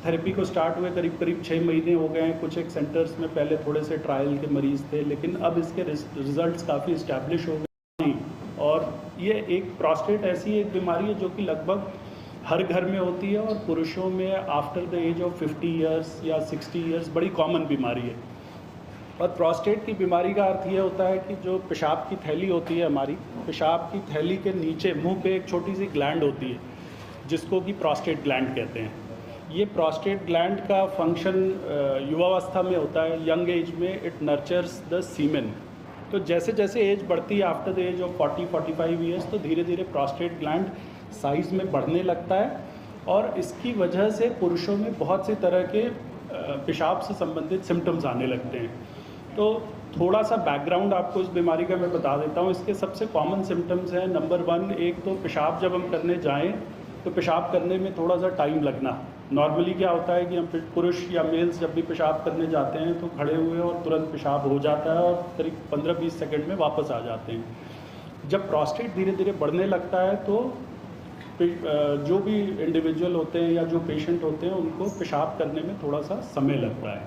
Therapy को start हुए करीब करीब 6 महीने हो गए हैं। कुछ एक सेंटर्स में पहले थोड़े से ट्रायल के मरीज़ थे, लेकिन अब इसके रिजल्ट्स काफ़ी इस्टेब्लिश हो गए हैं। और ये एक प्रोस्टेट ऐसी एक बीमारी है जो कि लगभग हर घर में होती है, और पुरुषों में after the age of 50 years या 60 ईयर्स बड़ी कॉमन बीमारी है। और प्रोस्टेट की बीमारी का अर्थ ये होता है कि जो पेशाब की थैली होती है हमारी, पेशाब की थैली के नीचे मुंह पे एक छोटी सी ग्लैंड होती है जिसको कि प्रोस्टेट ग्लैंड कहते हैं। ये प्रोस्टेट ग्लैंड का फंक्शन युवावस्था में होता है, यंग एज में इट नर्चर्स द सीमेन। तो जैसे जैसे एज बढ़ती है after the age of 40-45 years, तो धीरे धीरे प्रोस्टेट ग्लैंड साइज़ में बढ़ने लगता है, और इसकी वजह से पुरुषों में बहुत सी तरह के पेशाब से संबंधित सिम्टम्स आने लगते हैं। तो थोड़ा सा बैकग्राउंड आपको इस बीमारी का मैं बता देता हूँ। इसके सबसे कॉमन सिम्टम्स हैं, नंबर 1, एक तो पेशाब जब हम करने जाएं तो पेशाब करने में थोड़ा सा टाइम लगना। नॉर्मली क्या होता है कि हम पुरुष या मेल्स जब भी पेशाब करने जाते हैं तो खड़े हुए और तुरंत पेशाब हो जाता है और करीब 15-20 सेकंड में वापस आ जाते हैं। जब प्रोस्टेट धीरे धीरे बढ़ने लगता है तो जो भी इंडिविजुअल होते हैं या जो पेशेंट होते हैं उनको पेशाब करने में थोड़ा सा समय लगता है।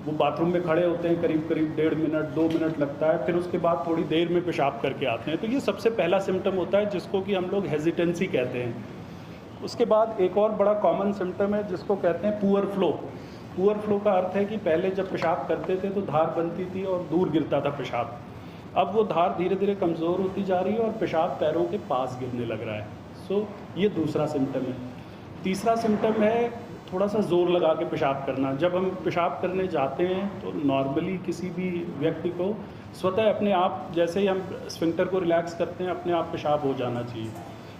वो बाथरूम में खड़े होते हैं, करीब करीब 1.5 मिनट 2 मिनट लगता है, फिर उसके बाद थोड़ी देर में पेशाब करके आते हैं। तो ये सबसे पहला सिम्टम होता है जिसको कि हम लोग हेजिटेंसी कहते हैं। उसके बाद एक और बड़ा कॉमन सिम्टम है जिसको कहते हैं पुअर फ्लो। पुअर फ्लो का अर्थ है कि पहले जब पेशाब करते थे तो धार बनती थी और दूर गिरता था पेशाब। अब वो धार धीरे धीरे कमज़ोर होती जा रही है और पेशाब पैरों के पास गिरने लग रहा है। सो ये दूसरा सिम्टम है। तीसरा सिम्टम है थोड़ा सा ज़ोर लगा के पेशाब करना। जब हम पेशाब करने जाते हैं तो नॉर्मली किसी भी व्यक्ति को स्वतः अपने आप, जैसे ही हम स्फिंक्टर को रिलैक्स करते हैं, अपने आप पेशाब हो जाना चाहिए।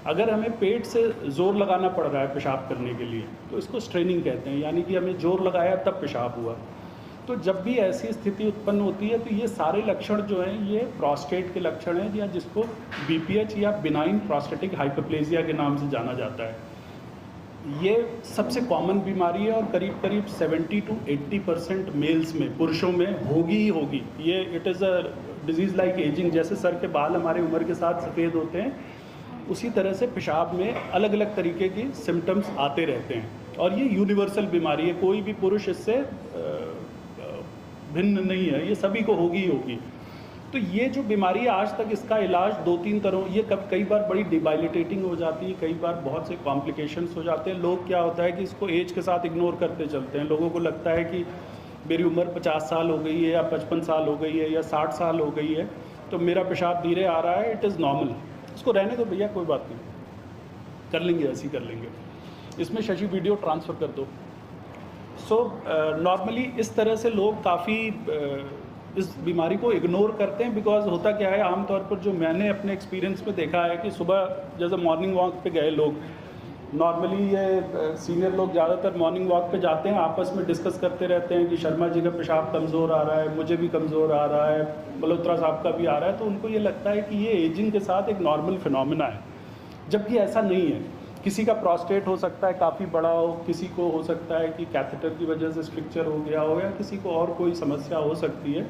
अगर हमें पेट से ज़ोर लगाना पड़ रहा है पेशाब करने के लिए तो इसको स्ट्रेनिंग कहते हैं, यानी कि हमें ज़ोर लगाया तब पेशाब हुआ। तो जब भी ऐसी स्थिति उत्पन्न होती है तो ये सारे लक्षण जो हैं ये प्रोस्टेट के लक्षण हैं, या जिसको BPH या बिनाइन प्रोस्टेटिक हाइपरप्लेजिया के नाम से जाना जाता है। ये सबसे कॉमन बीमारी है और करीब करीब 70 to 80% मेल्स में, पुरुषों में होगी ही होगी। ये it is a disease like ageing. जैसे सर के बाल हमारे उम्र के साथ सफ़ेद होते हैं, उसी तरह से पेशाब में अलग अलग तरीके की सिम्टम्स आते रहते हैं। और ये यूनिवर्सल बीमारी है, कोई भी पुरुष इससे भिन्न नहीं है, ये सभी को होगी ही होगी। तो ये जो बीमारी है आज तक इसका इलाज 2-3 तरह, ये कई बार बड़ी डिबाइलिटेटिंग हो जाती है, कई बार बहुत से कॉम्प्लिकेशंस हो जाते हैं। लोग क्या होता है कि इसको एज के साथ इग्नोर करते चलते हैं। लोगों को लगता है कि मेरी उम्र 50 साल हो गई है या 55 साल हो गई है या 60 साल हो गई है तो मेरा पेशाब धीरे आ रहा है, इट इज़ नॉर्मल, इसको रहने दो भैया, कोई बात नहीं, कर लेंगे, ऐसे ही कर लेंगे, इसमें शशि वीडियो ट्रांसफ़र कर दो। सो नॉर्मली इस तरह से लोग काफ़ी इस बीमारी को इग्नोर करते हैं। बिकॉज होता क्या है, आमतौर पर जो मैंने अपने एक्सपीरियंस में देखा है कि सुबह जैसे मॉर्निंग वॉक पे गए लोग, नॉर्मली ये सीनियर लोग ज़्यादातर मॉर्निंग वॉक पे जाते हैं, आपस में डिस्कस करते रहते हैं कि शर्मा जी का पेशाब कमज़ोर आ रहा है, मुझे भी कमज़ोर आ रहा है, मल्होत्रा साहब का भी आ रहा है। तो उनको ये लगता है कि ये एजिंग के साथ एक नॉर्मल फिनोमिना है, जबकि ऐसा नहीं है। किसी का प्रोस्टेट हो सकता है काफ़ी बड़ा हो, किसी को हो सकता है कि कैथेटर की वजह से स्ट्रक्चर हो गया हो, या किसी को और कोई समस्या हो सकती है।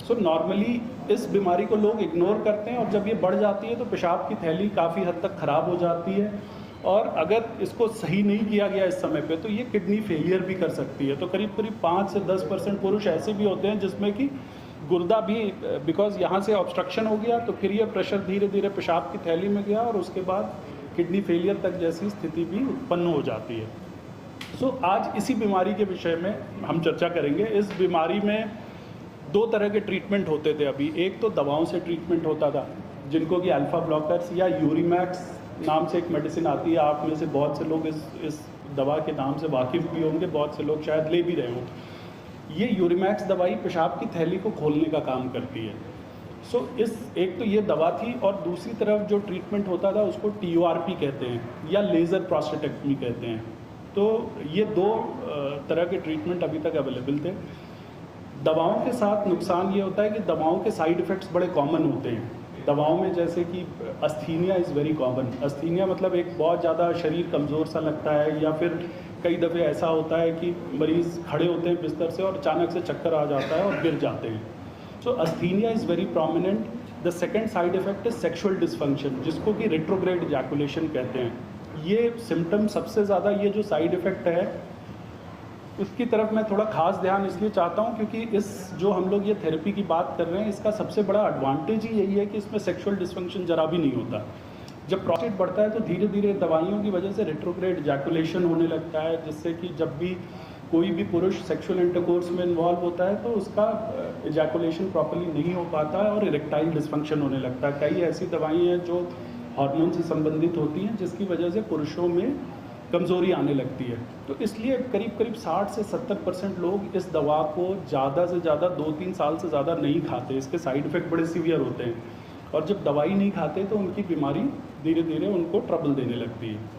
सो नॉर्मली इस बीमारी को लोग इग्नोर करते हैं, और जब ये बढ़ जाती है तो पेशाब की थैली काफ़ी हद तक ख़राब हो जाती है, और अगर इसको सही नहीं किया गया इस समय पे तो ये किडनी फेलियर भी कर सकती है। तो करीब करीब 5 से 10% पुरुष ऐसे भी होते हैं जिसमें कि गुर्दा भी, बिकॉज यहाँ से ऑब्स्ट्रक्शन हो गया तो फिर ये प्रेशर धीरे धीरे पेशाब की थैली में गया और उसके बाद किडनी फेलियर तक जैसी स्थिति भी उत्पन्न हो जाती है। सो आज इसी बीमारी के विषय में हम चर्चा करेंगे। इस बीमारी में 2 तरह के ट्रीटमेंट होते थे अभी। एक तो दवाओं से ट्रीटमेंट होता था, जिनको कि अल्फ़ा ब्लॉकर्स या यूरिमैक्स नाम से एक मेडिसिन आती है। आप में से बहुत से लोग इस दवा के नाम से वाकिफ़ भी होंगे, बहुत से लोग शायद ले भी रहे हों। ये यूरिमैक्स दवाई पेशाब की थैली को खोलने का काम करती है। सो एक तो ये दवा थी, और दूसरी तरफ जो ट्रीटमेंट होता था उसको TURP कहते हैं या लेज़र प्रोस्टेटेक्टमी कहते हैं। तो ये 2 तरह के ट्रीटमेंट अभी तक अवेलेबल थे। दवाओं के साथ नुकसान ये होता है कि दवाओं के साइड इफ़ेक्ट्स बड़े कॉमन होते हैं। दवाओं में जैसे कि अस्थीनिया इज़ वेरी कॉमन। अस्थीनिया मतलब एक बहुत ज़्यादा शरीर कमज़ोर सा लगता है, या फिर कई दफ़े ऐसा होता है कि मरीज़ खड़े होते हैं बिस्तर से और अचानक से चक्कर आ जाता है और गिर जाते हैं। So asthenia is very prominent. The second side effect is sexual dysfunction, जिसको कि रेट्रोग्रेड इजैकुलेशन कहते हैं। ये सिम्टम सबसे ज़्यादा, ये जो साइड इफ़ेक्ट है उसकी तरफ मैं थोड़ा खास ध्यान इसलिए चाहता हूँ क्योंकि इस जो हम लोग ये थेरेपी की बात कर रहे हैं, इसका सबसे बड़ा एडवांटेज ही यही है कि इसमें सेक्सुअल डिस्फंक्शन जरा भी नहीं होता। जब प्रोस्टेट बढ़ता है तो धीरे धीरे दवाइयों की वजह से रेट्रोग्रेड इजैकुलेशन होने लगता है, जिससे कि जब भी कोई भी पुरुष सेक्सुअल इंटरकोर्स में इन्वॉल्व होता है तो उसका इजैकुलेशन प्रॉपर्ली नहीं हो पाता है और इरेक्टाइल डिस्फंक्शन होने लगता है। कई ऐसी दवाई हैं जो हार्मोन से संबंधित होती हैं जिसकी वजह से पुरुषों में कमज़ोरी आने लगती है। तो इसलिए करीब करीब 60 से 70% लोग इस दवा को ज़्यादा से ज़्यादा 2-3 साल से ज़्यादा नहीं खाते। इसके साइड इफ़ेक्ट बड़े सीवियर होते हैं और जब दवाई नहीं खाते तो उनकी बीमारी धीरे धीरे उनको ट्रबल देने लगती है।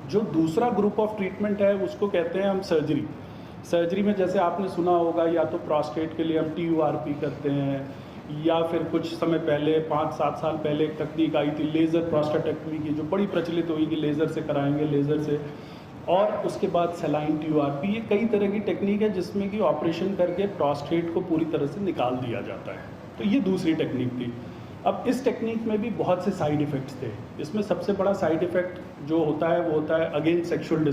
जो दूसरा ग्रुप ऑफ ट्रीटमेंट है उसको कहते हैं हम सर्जरी। सर्जरी में जैसे आपने सुना होगा, या तो प्रोस्टेट के लिए हम TURP करते हैं, या फिर कुछ समय पहले 5-7 साल पहले एक तकनीक आई थी लेज़र प्रोस्टेटेक्टमी की, जो बड़ी प्रचलित हुई कि लेज़र से कराएंगे, लेज़र से, और उसके बाद सलाइन TURP। ये कई तरह की टेक्निक है जिसमें कि ऑपरेशन करके प्रोस्टेट को पूरी तरह से निकाल दिया जाता है। तो ये दूसरी टेक्निक थी। अब इस टेक्निक में भी बहुत से साइड इफ़ेक्ट्स थे। इसमें सबसे बड़ा साइड इफ़ेक्ट जो होता है वो होता है अगेन सेक्सुअल